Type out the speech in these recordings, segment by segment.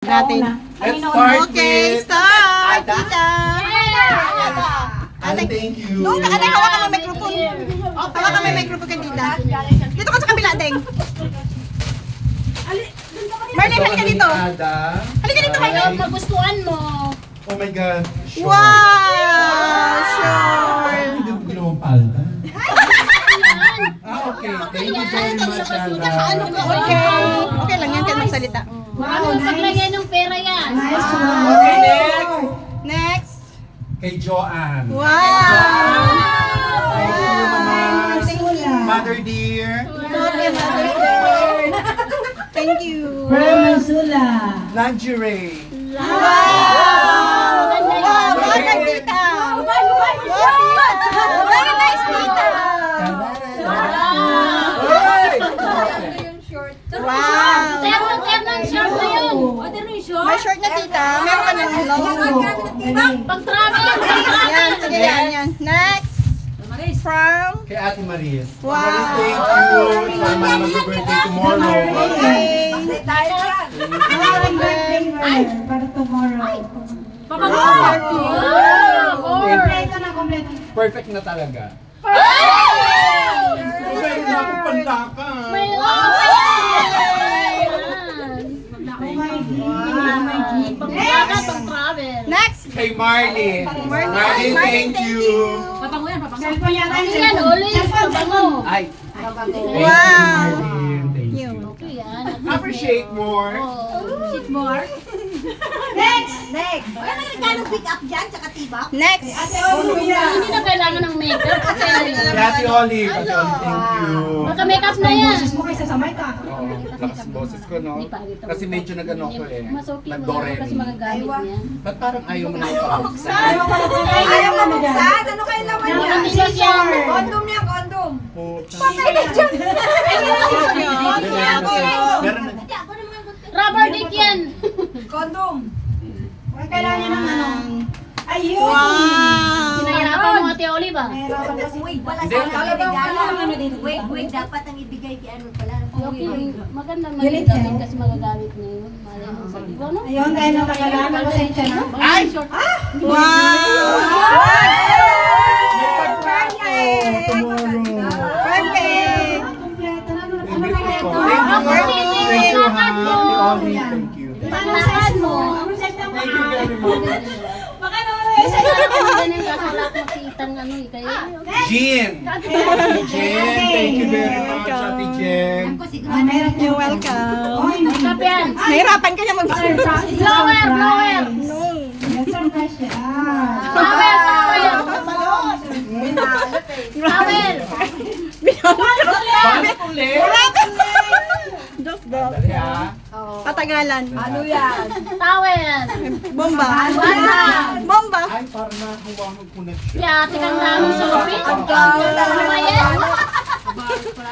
natin. Let's start Okay, with start! Ada. Tita! Ada, thank you. Doon ka, Adeng, hawakan mo microphone. Hawakan mo microphone ka, Tita. Dito ka sa kabila, Adeng. Marlene, halika dito. Ada. Halika dito, Marlene. Magustuhan mo. Oh my God. Sure. Wow! Sure! Hindi ko ginawang palda. Okay. Thank you very much, Ada. Okay. Okay lang yan, kahit magsalita. Marami mong paglagyan ng pera yan. Okay, next. Next. Kay Joanne. Wow! Thank you, Mama. Mother dear. Okay, Mother's Day. Thank you. Lingerie. Wow! Wow! Bagay, Tita! Very nice, Tita! Wow! Terno short na yun. May short na, Tita. Meron ka ng long. Pag-travel. Yan, sige yan. Next. From? Kay Ate Maris. Wow. Maris, thank you. Sa Mama's birthday tomorrow. Okay. Perfect na talaga. Meron na akong pandaka. May pag-travel. Next. Kay Marlene. Marlene, thank you. Yan, always pabango. Ay. Thank you, Wow. Marlene. Thank you. Okay, yan. Appreciate more. Next. Hindi na kailangan ng makeup. Kay Ate Olive. Ate Olive, thank you. Baka makeup na yan. Oo, lakas boses ko, no? Kasi medyo nag-ano ko eh. Mas okay mo Nag-dore kasi mi. magagamit niya. Ba't parang ayaw mo na ipapaksa? Ayaw mo buksan? Ano kayo laman Mga yan? t-shirt yan. Kondom yan, kondom. Meron na. Rubber dick yan. Kondom. Kailangan niya ng ano? Ayun! Wow. Pinahirapan mo Ate Olive ah. Wait, wala Hindi. sa regalo. Ano dito? Wait, dapat ang ibigay kay ano pala. Okay, maganda man Unit yung gamit yan. kasi magagamit niya yun. Malay mo sa iba, no? Ayun, dahil nakakalaman ko sa inyo, no? Ay! Wow. Perfect! Tomorrow. Perfect. Kompleto na. Thank you, ha? Ate Olive, thank you. Paglakan mo. Thank you very much. Baka naman Kasi parang ganun ka sa lahat makitang ano eh. Kaya Jean! Jean, thank you very much, Ate Jen. You're welcome. makeup yan. Nahirapan ka niya mag-blower. Blower, blower. No. Blower, blower. Blower. Bakit ulit? Just go. Dali, ha? Patagalan. Ano yan? Towel. Bomba. Bata. Bomba. Ay, parang nahawakan ko na siya. Yeah, tikang namin sa lupit. Ang gawin Ano ba yan?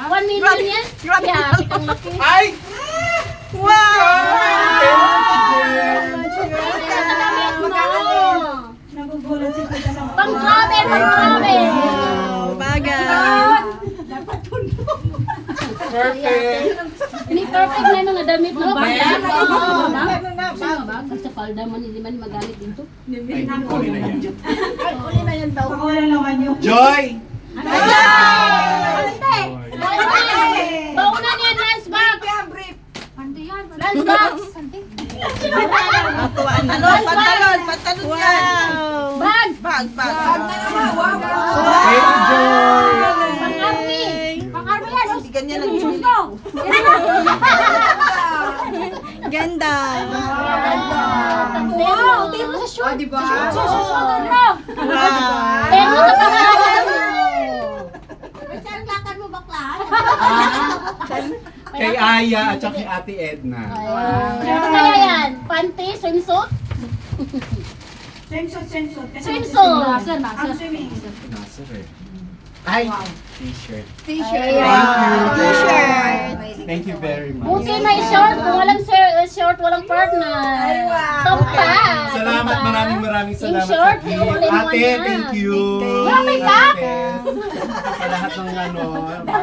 1 million yan? Grabe. Yeah, tikang laki. Ay! Wow. Sa damit mo. Nagugulat si Tita sa Pang-travel, pang-travel. Wow. Bagay. Perfect! Hindi perfect na yung mga damit mo. Bag. Pag sa palda mo, hindi man magalit dito. Ay, huli na yan. Baka wala naman yun. Joy! Baunan yan, lunch box. Lunch box. Atuan. Pantalon. Pantalon yan. Bag. Bag. Thank you, Joy! Pang-army. Pang-army yan. Hindi ganyan lang yun. Ganda. Wow, tingin mo sa short. Diba? Susunod mo. Wow. Pero sa pangalan mo. Kay Aya at saka kay Ate Edna. Ano kaya yan? Panty, swimsuit? Swimsuit. Swimsuit. Ang swimming. Nasir eh. Ay! T-shirt. T-shirt. Wow. T-shirt. Thank you very much. Buti may short. Kung walang short, walang partner. Tumpa. Salamat, maraming Yung salamat short, sa gift. all in one Ate, yan. thank you. Thank you. Walang makeup. Ate, sa lahat ng ano,